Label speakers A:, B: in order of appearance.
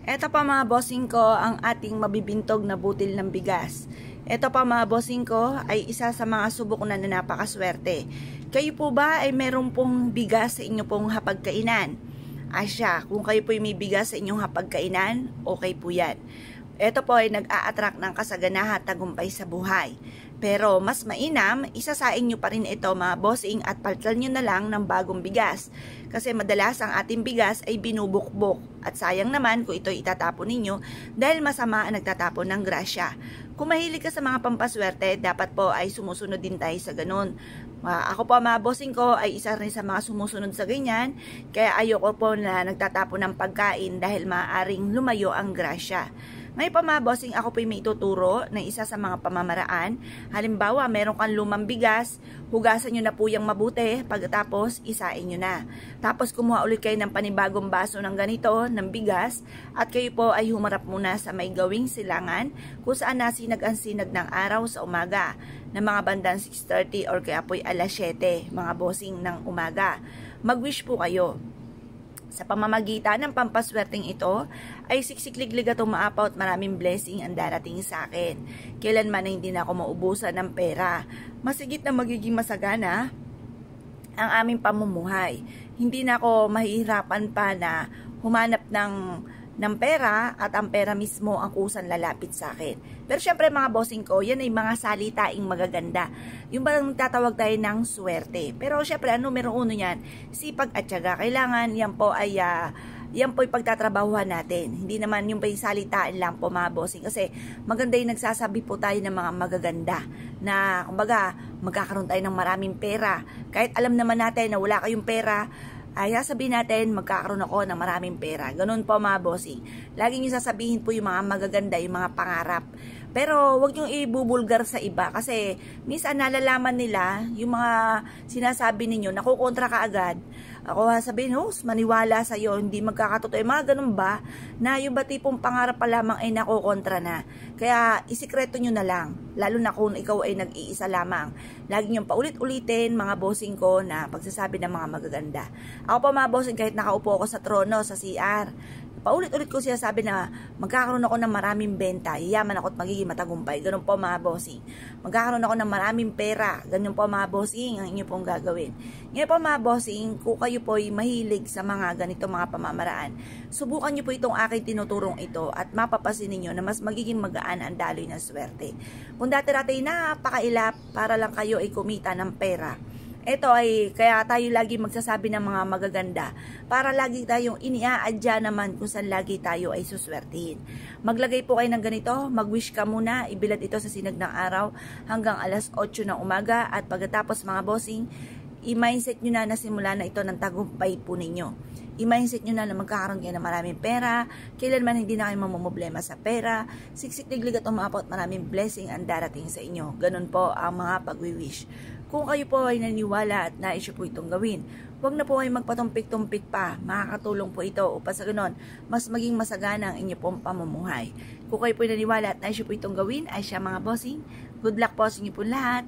A: Eto pa mga bossing ko ang ating mabibintog na butil ng bigas. Eto pa mga bossing ko ay isa sa mga subok na napakaswerte. Kayo po ba ay meron pong bigas sa inyo pong hapagkainan? Asya, kung kayo po ay may bigas sa inyong hapagkainan, okay po yan. Ito po ay nag-a-attract ng kasaganahan at tagumpay sa buhay. Pero mas mainam, isasaing nyo pa rin ito mga bossing at palitan nyo na lang ng bagong bigas. Kasi madalas ang ating bigas ay binubukbok. At sayang naman kung ito itatapon ninyo dahil masama ang nagtatapon ng grasya. Kung mahilig ka sa mga pampaswerte, dapat po ay sumusunod din tayo sa ganun. Ako po mga bossing ko ay isa rin sa mga sumusunod sa ganyan. Kaya ayoko po na nagtatapon ng pagkain dahil maaaring lumayo ang grasya. Ngayon pa mga bossing, ako po may ituturo na isa sa mga pamamaraan. Halimbawa, meron kang lumang bigas, hugasan nyo na po yung mabuti, pagkatapos isain nyo na. Tapos kumuha ulit kayo ng panibagong baso ng ganito, ng bigas, at kayo po ay humarap muna sa may gawing silangan kung saan nasinag ang sinag ng araw sa umaga, ng mga bandang 6:30 or kaya po ay alas 7, mga bossing ng umaga. Mag-wish po kayo. Sa pamamagitan ng pampaswerteng ito, ay siksikliglig at umaapaw at maraming blessing ang darating sa akin. Kailanman na hindi na ako maubusan ng pera. Masigit na magiging masagana ang aming pamumuhay. Hindi na ako mahihirapan pa na humanap ng pera at ang pera mismo ang kusang lalapit sa akin. Pero syempre mga bossing ko, yan ay mga salitaing magaganda. Yung bang tatawag tayo ng swerte. Pero syempre, numero uno yan, sipag at tiyaga. Kailangan yan po ay pagtatrabahuhan natin. Hindi naman yung salitaan lang po mga bossing. Kasi maganda yung nagsasabi po tayo ng mga magaganda. Na kumbaga, magkakaroon tayo ng maraming pera. Kahit alam naman natin na wala kayong pera, ay sasabihin natin magkakaroon ako ng maraming pera. Ganun po mga bossing. Lagi nyo sasabihin po yung mga magaganda, yung mga pangarap. Pero wag nyo ibubulgar sa iba kasi minsan nalalaman nila yung mga sinasabi ninyo, nakukontra ka agad. Ako sabihin, maniwala sa'yo, hindi magkakatotoo. Mga ganun ba? Na yung ba tipong pangarap pa lamang ay nakukontra na. Kaya isikreto nyo na lang. Lalo na kung ikaw ay nag-iisa lamang. Lagi nyo paulit-ulitin mga bossing ko na pagsasabi ng mga magaganda. Ako pa mga bossing, kahit nakaupo ako sa trono, sa CR, paulit-ulit ko siya sabi na magkakaroon ako ng maraming benta, yayaman ako at magiging matagumpay. Ganun po mga bossing. Magkakaroon ako ng maraming pera. Ganun po mga bossing ang inyo pong gagawin. Ngayon po mga bossing, kung kayo po ay mahilig sa mga ganito mga pamamaraan, subukan nyo po itong aking tinuturong ito at mapapasin ninyo na mas magiging magaan ang daloy ng swerte. Kung dati-dati napakailap para lang kayo ay kumita ng pera, ito ay kaya tayo lagi magsasabi ng mga magaganda para lagi tayong iniaadya naman kung saan lagi tayo ay suswertihin. Maglagay po kayo ng ganito, mag-wish ka muna, ibilad ito sa sinag ng araw hanggang alas 8 ng umaga at pagkatapos mga bossing, i-mindset nyo na simula na ito ng tagumpay po ninyo. I-mindset nyo na magkakaroon kayo ng maraming pera, kailanman hindi na kayo mamumblema sa pera, siksik-liglig at umapot, maraming blessing ang darating sa inyo. Ganun po ang mga pag-wish. Kung kayo po ay naniniwala at nais po itong gawin, huwag na po kayo magpatumpik-tumpik pa. Makakatulong po ito upang sa ganon, mas maging masagana ang inyo pong pamumuhay. Kung kayo po ay naniniwala at nais po itong gawin, ay siya mga bossing. Good luck po sa inyo po lahat.